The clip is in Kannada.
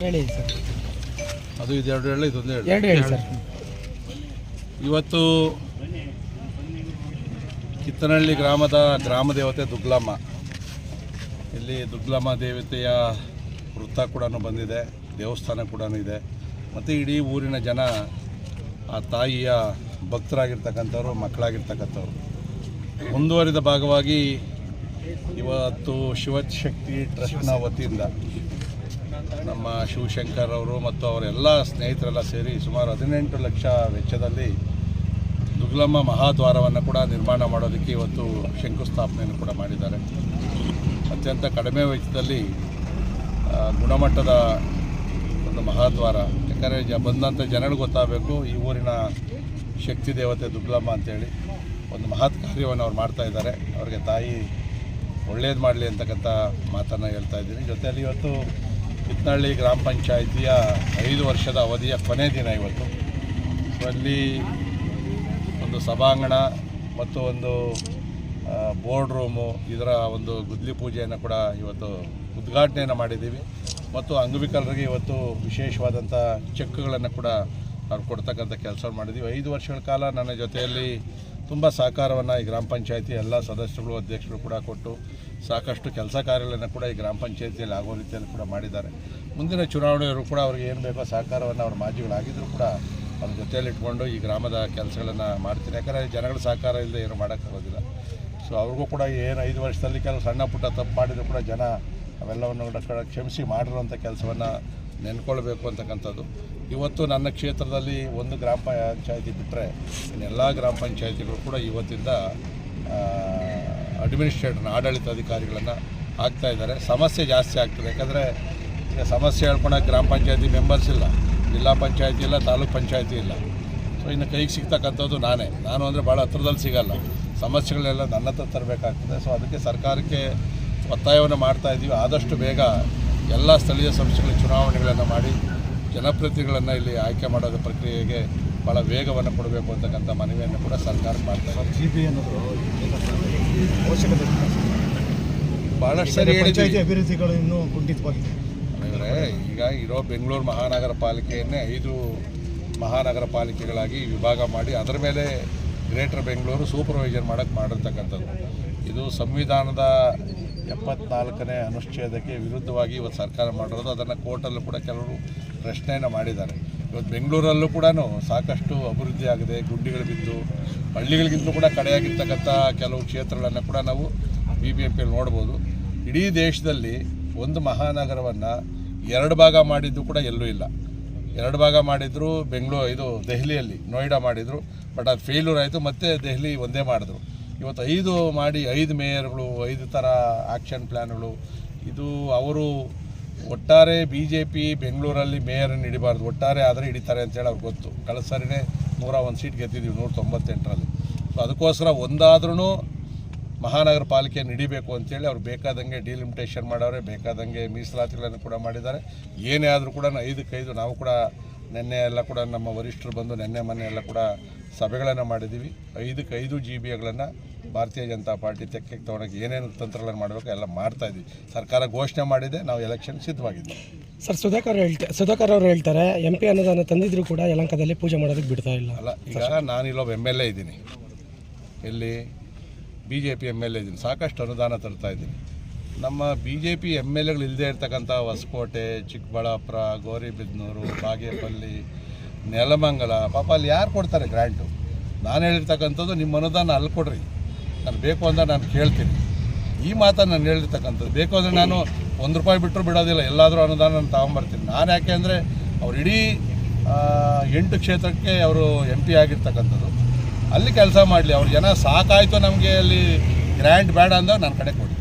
ಹೇಳಿ ಸರ್. ಅದು ಇದೆರಡು ಹೇಳಿ ಇದೊಂದು ಹೇಳಿ. ಎರಡು ಹೇಳಿ ಸರ್. ಇವತ್ತು ಕಿತ್ತನಹಳ್ಳಿ ಗ್ರಾಮದ ಗ್ರಾಮ ದೇವತೆ ದುಗ್ಲಮ್ಮ, ಇಲ್ಲಿ ದುಗ್ಲಮ್ಮ ದೇವತೆಯ ವೃತ್ತ ಕೂಡ ಬಂದಿದೆ, ದೇವಸ್ಥಾನ ಕೂಡ ಇದೆ. ಮತ್ತು ಇಡೀ ಊರಿನ ಜನ ಆ ತಾಯಿಯ ಭಕ್ತರಾಗಿರ್ತಕ್ಕಂಥವ್ರು, ಮಕ್ಕಳಾಗಿರ್ತಕ್ಕಂಥವ್ರು. ಮುಂದುವರಿದ ಭಾಗವಾಗಿ ಇವತ್ತು ಶಿವಶಕ್ತಿ ಟ್ರಸ್ಟ್ನ ವತಿಯಿಂದ ನಮ್ಮ ಶಿವಶಂಕರ್ ಅವರು ಮತ್ತು ಅವರೆಲ್ಲ ಸ್ನೇಹಿತರೆಲ್ಲ ಸೇರಿ ಸುಮಾರು 18 ಲಕ್ಷ ವೆಚ್ಚದಲ್ಲಿ ದುಗ್ಲಮ್ಮ ಮಹಾದ್ವಾರವನ್ನು ಕೂಡ ನಿರ್ಮಾಣ ಮಾಡೋದಕ್ಕೆ ಇವತ್ತು ಶಂಕುಸ್ಥಾಪನೆಯನ್ನು ಕೂಡ ಮಾಡಿದ್ದಾರೆ. ಅತ್ಯಂತ ಕಡಿಮೆ ವೆಚ್ಚದಲ್ಲಿ ಗುಣಮಟ್ಟದ ಒಂದು ಮಹಾದ್ವಾರ. ಯಾಕಂದರೆ ಬಂದಂಥ ಜನಗಳಿಗೆ ಗೊತ್ತಾಗಬೇಕು ಈ ಊರಿನ ಶಕ್ತಿ ದೇವತೆ ದುಗ್ಲಮ್ಮ ಅಂತೇಳಿ ಒಂದು ಮಹತ್ ಕಾರ್ಯವನ್ನು ಅವ್ರು ಮಾಡ್ತಾಯಿದ್ದಾರೆ. ಅವರಿಗೆ ತಾಯಿ ಒಳ್ಳೇದು ಮಾಡಲಿ ಅಂತಕ್ಕಂಥ ಮಾತನ್ನು ಹೇಳ್ತಾ ಇದ್ದೀನಿ. ಜೊತೆಯಲ್ಲಿ ಇವತ್ತು ಕಿತ್ತನಹಳ್ಳಿ ಗ್ರಾಮ ಪಂಚಾಯಿತಿಯ 5 ವರ್ಷದ ಅವಧಿಯ ಕೊನೆ ದಿನ ಇವತ್ತು. ಸೊ ಅಲ್ಲಿ ಒಂದು ಸಭಾಂಗಣ ಮತ್ತು ಒಂದು ಬೋರ್ಡ್ ರೂಮು, ಇದರ ಒಂದು ಗುದ್ಲಿ ಪೂಜೆಯನ್ನು ಕೂಡ ಇವತ್ತು ಉದ್ಘಾಟನೆಯನ್ನು ಮಾಡಿದ್ದೀವಿ. ಮತ್ತು ಅಂಗವಿಕಲರಿಗೆ ಇವತ್ತು ವಿಶೇಷವಾದಂಥ ಚೆಕ್ಗಳನ್ನು ಕೂಡ ಅವ್ರು ಕೊಡ್ತಕ್ಕಂಥ ಕೆಲಸ ಮಾಡಿದ್ದೀವಿ. 5 ವರ್ಷಗಳ ಕಾಲ ನನ್ನ ಜೊತೆಯಲ್ಲಿ ತುಂಬ ಸಹಕಾರವನ್ನು ಈ ಗ್ರಾಮ ಪಂಚಾಯಿತಿ ಎಲ್ಲ ಸದಸ್ಯರು, ಅಧ್ಯಕ್ಷರು ಕೂಡ ಕೊಟ್ಟು ಸಾಕಷ್ಟು ಕೆಲಸ ಕಾರ್ಯಗಳನ್ನು ಕೂಡ ಈ ಗ್ರಾಮ ಪಂಚಾಯಿತಿಯಲ್ಲಿ ಆಗೋ ರೀತಿಯಲ್ಲಿ ಕೂಡ ಮಾಡಿದ್ದಾರೆ. ಮುಂದಿನ ಚುನಾವಣೆಯವರು ಕೂಡ ಅವ್ರಿಗೆ ಏನು ಬೇಕೋ ಸಹಕಾರವನ್ನು ಅವ್ರ ಮಾಜಿಗಳಾಗಿದ್ದರೂ ಕೂಡ ಅವ್ರ ಜೊತೆಯಲ್ಲಿ ಇಟ್ಕೊಂಡು ಈ ಗ್ರಾಮದ ಕೆಲಸಗಳನ್ನು ಮಾಡ್ತೀನಿ. ಯಾಕಂದರೆ ಜನಗಳ ಸಹಕಾರ ಇಲ್ಲದೆ ಏನು ಮಾಡೋಕ್ಕಾಗೋದಿಲ್ಲ. ಸೊ ಅವ್ರಿಗೂ ಕೂಡ ಏನು 5 ವರ್ಷದಲ್ಲಿ ಕೆಲವು ಸಣ್ಣ ಪುಟ್ಟ ತಪ್ಪು ಮಾಡಿದರೂ ಕೂಡ ಜನ ಅವೆಲ್ಲವನ್ನು ಕೂಡ ಕ್ಷಮಿಸಿ ಮಾಡಿರುವಂಥ ಕೆಲಸವನ್ನು ನೆನ್ಕೊಳ್ಬೇಕು ಅಂತಕ್ಕಂಥದ್ದು. ಇವತ್ತು ನನ್ನ ಕ್ಷೇತ್ರದಲ್ಲಿ ಒಂದು ಗ್ರಾಮ ಪಂಚಾಯಿತಿ ಬಿಟ್ಟರೆ ಇನ್ನೆಲ್ಲ ಗ್ರಾಮ ಪಂಚಾಯಿತಿಗಳು ಕೂಡ ಇವತ್ತಿಂದ ಅಡ್ಮಿನಿಸ್ಟ್ರೇಟರ್ನ ಆಡಳಿತಾಧಿಕಾರಿಗಳನ್ನು ಹಾಕ್ತಾಯಿದ್ದಾರೆ. ಸಮಸ್ಯೆ ಜಾಸ್ತಿ ಆಗ್ತದೆ. ಯಾಕಂದರೆ ಈಗ ಸಮಸ್ಯೆ ಹೇಳ್ಕೊಳಕ್ಕೆ ಗ್ರಾಮ ಪಂಚಾಯಿತಿ ಮೆಂಬರ್ಸ್ ಇಲ್ಲ, ಜಿಲ್ಲಾ ಪಂಚಾಯಿತಿ ಇಲ್ಲ, ತಾಲೂಕು ಪಂಚಾಯಿತಿ ಇಲ್ಲ. ಸೊ ಇನ್ನು ಕೈಗೆ ಸಿಗ್ತಕ್ಕಂಥದ್ದು ನಾನು ಅಂದರೆ ಭಾಳ ಹತ್ರದಲ್ಲಿ ಸಿಗಲ್ಲ. ಸಮಸ್ಯೆಗಳೆಲ್ಲ ನನ್ನ ಹತ್ರ ತರಬೇಕಾಗ್ತದೆ. ಸೊ ಅದಕ್ಕೆ ಸರ್ಕಾರಕ್ಕೆ ಒತ್ತಾಯವನ್ನು ಮಾಡ್ತಾಯಿದ್ದೀವಿ. ಆದಷ್ಟು ಬೇಗ ಎಲ್ಲ ಸ್ಥಳೀಯ ಸಂಸ್ಥೆಗಳ ಚುನಾವಣೆಗಳನ್ನು ಮಾಡಿ ಜನಪ್ರತಿನಿಧಿಗಳನ್ನು ಇಲ್ಲಿ ಆಯ್ಕೆ ಮಾಡೋದ ಪ್ರಕ್ರಿಯೆಗೆ ಭಾಳ ವೇಗವನ್ನು ಕೊಡಬೇಕು ಅಂತಕ್ಕಂಥ ಮನವಿಯನ್ನು ಕೂಡ ಸರ್ಕಾರಕ್ಕೆ ಮಾಡ್ತಾರೆ. GB ಅನ್ನೋದು ಅವಶ್ಯಕತೆ ಭಾಳಷ್ಟು ಸರಿ ಹೇಳಿದ್ದೀವಿ. ಅಭಿವೃದ್ಧಿಗಳು ಇನ್ನೂ ಕುಂಠಿತವಾಗಿದೆ. ಅಂದರೆ ಈಗ ಇರೋ ಬೆಂಗಳೂರು ಮಹಾನಗರ ಪಾಲಿಕೆಯನ್ನೇ 5 ಮಹಾನಗರ ಪಾಲಿಕೆಗಳಾಗಿ ವಿಭಾಗ ಮಾಡಿ ಅದರ ಮೇಲೆ ಗ್ರೇಟರ್ ಬೆಂಗಳೂರು ಸೂಪರ್ವೈಸರ್ ಮಾಡಿರ್ತಕ್ಕಂಥದ್ದು. ಇದು ಸಂವಿಧಾನದ 74ನೇ ಅನುಚ್ಛೇದಕ್ಕೆ ವಿರುದ್ಧವಾಗಿ ಇವತ್ತು ಸರ್ಕಾರ ಮಾಡಿರೋದು. ಅದನ್ನು ಕೋರ್ಟಲ್ಲೂ ಕೂಡ ಕೆಲವರು ಪ್ರಶ್ನೆಯನ್ನು ಮಾಡಿದ್ದಾರೆ. ಇವತ್ತು ಬೆಂಗಳೂರಲ್ಲೂ ಕೂಡ ಸಾಕಷ್ಟು ಅಭಿವೃದ್ಧಿ ಆಗಿದೆ. ಗುಂಡಿಗಳು ಬಿದ್ದು ಹಳ್ಳಿಗಳಿಗಿಂತಲೂ ಕೂಡ ಕಡೆಯಾಗಿರ್ತಕ್ಕಂಥ ಕೆಲವು ಕ್ಷೇತ್ರಗಳನ್ನು ಕೂಡ ನಾವು BBMPಯಲ್ಲಿ ನೋಡ್ಬೋದು. ಇಡೀ ದೇಶದಲ್ಲಿ ಒಂದು ಮಹಾನಗರವನ್ನು 2 ಭಾಗ ಮಾಡಿದ್ದು ಕೂಡ ಎಲ್ಲೂ ಇಲ್ಲ. 2 ಭಾಗ ಮಾಡಿದ್ರು ದೆಹಲಿಯಲ್ಲಿ ನೋಯ್ಡಾ ಮಾಡಿದರು, ಬಟ್ ಅದು ಫೇಲ್ಯೂರ್ ಆಯಿತು. ಮತ್ತು ದೆಹಲಿ ಒಂದೇ ಮಾಡಿದ್ರು. ಇವತ್ತು 5 ಮಾಡಿ 5 ಮೇಯರ್ಗಳು, 5 ಥರ ಆ್ಯಕ್ಷನ್ ಪ್ಲ್ಯಾನ್ಗಳು. ಇದು ಅವರು ಒಟ್ಟಾರೆ BJP ಬೆಂಗಳೂರಲ್ಲಿ ಮೇಯರನ್ನು ಹಿಡಿಬಾರ್ದು, ಒಟ್ಟಾರೆ ಆದರೆ ಹಿಡಿತಾರೆ ಅಂತೇಳಿ ಅವ್ರಿಗೆ ಗೊತ್ತು. ಕಳೆದ ಸರಿನೇ 101 ಸೀಟ್ ಗೆದ್ದಿದ್ದೀವಿ 198ರಲ್ಲಿ. ಸೊ ಅದಕ್ಕೋಸ್ಕರ ಒಂದಾದ್ರೂ ಮಹಾನಗರ ಪಾಲಿಕೆಯನ್ನು ಹಿಡಿಬೇಕು ಅಂತೇಳಿ ಅವ್ರು ಬೇಕಾದಂಗೆ ಡಿಲಿಮಿಟೇಷನ್ ಮಾಡವ್ರೆ, ಬೇಕಾದಂಗೆ ಮೀಸಲಾತಿಗಳನ್ನು ಕೂಡ ಮಾಡಿದ್ದಾರೆ. ಏನೇ ಆದರೂ ಕೂಡ 5ಕ್ಕೆ5 ನಾವು ಕೂಡ ನಿನ್ನೆ ಎಲ್ಲ ಕೂಡ ನಮ್ಮ ವರಿಷ್ಠರು ಬಂದು ಮೊನ್ನೆ ಎಲ್ಲ ಕೂಡ ಸಭೆಗಳನ್ನು ಮಾಡಿದ್ದೀವಿ. 5ಕ್ಕೆ5 GBಗಳನ್ನು ಭಾರತೀಯ ಜನತಾ ಪಾರ್ಟಿ ತೆಕ್ಕೆ ತೊಗೊಳಕ್ಕೆ ಏನೇನು ತಂತ್ರಗಳನ್ನು ಮಾಡಬೇಕು ಎಲ್ಲ ಮಾಡ್ತಾಯಿದ್ವಿ. ಸರ್ಕಾರ ಘೋಷಣೆ ಮಾಡಿದೆ, ನಾವು ಎಲೆಕ್ಷನ್ ಸಿದ್ಧವಾಗಿದ್ದೀವಿ. ಸರ್, ಸುಧಾಕರ್ ಅವರು ಹೇಳ್ತಾರೆ MP ಅನ್ನೋದನ್ನು ತಂದಿದ್ರು ಕೂಡ ಯಲಹಂಕದಲ್ಲಿ ಪೂಜೆ ಮಾಡೋದಕ್ಕೆ ಬಿಡ್ತಾ ಇಲ್ಲ. ಅಲ್ಲ, ಈಗ ನಾನಿಲ್ಲೊಬ್ಬ MLA ಇದ್ದೀನಿ, ಇಲ್ಲಿ BJP MLA ಇದ್ದೀನಿ, ಸಾಕಷ್ಟು ಅನುದಾನ ತರ್ತಾ ಇದ್ದೀನಿ. ನಮ್ಮ BJP MLAಗಳು ಇಲ್ಲದೆ ಇರ್ತಕ್ಕಂಥ ಹೊಸಕೋಟೆ, ಚಿಕ್ಕಬಳ್ಳಾಪುರ, ಗೌರಿಬಿದನೂರು, ಬಾಗೇಪಲ್ಲಿ, ನೆಲಮಂಗಲ, ಪಾಪ ಅಲ್ಲಿ ಯಾರು ಕೊಡ್ತಾರೆ ಗ್ರ್ಯಾಂಟು? ನಾನು ಹೇಳಿರ್ತಕ್ಕಂಥದ್ದು ನಿಮ್ಮ ಅನುದಾನ ಅಲ್ಲಿ ಕೊಡ್ರಿ, ನಾನು ಬೇಕು ಅಂದರೆ ನಾನು ಕೇಳ್ತೀನಿ. ಈ ಮಾತನ್ನು ನಾನು ಹೇಳಿರ್ತಕ್ಕಂಥದ್ದು. ಬೇಕು ಅಂದರೆ ನಾನು ₹1 ಬಿಟ್ಟರು ಬಿಡೋದಿಲ್ಲ, ಎಲ್ಲಾದರೂ ಅನುದಾನ ನಾನು ತಗೊಂಬರ್ತೀನಿ. ನಾನು ಯಾಕೆ ಅಂದರೆ ಅವ್ರು ಇಡೀ 8 ಕ್ಷೇತ್ರಕ್ಕೆ ಅವರು MP ಆಗಿರ್ತಕ್ಕಂಥದ್ದು. ಅಲ್ಲಿ ಕೆಲಸ ಮಾಡಲಿ. ಅವ್ರ ಜನ ಸಾಕಾಯಿತು ನಮಗೆ ಅಲ್ಲಿ ಗ್ರ್ಯಾಂಟ್ ಬೇಡ ಅಂದಾಗ ನನ್ನ ಕಡೆ ಕೊಡಿ.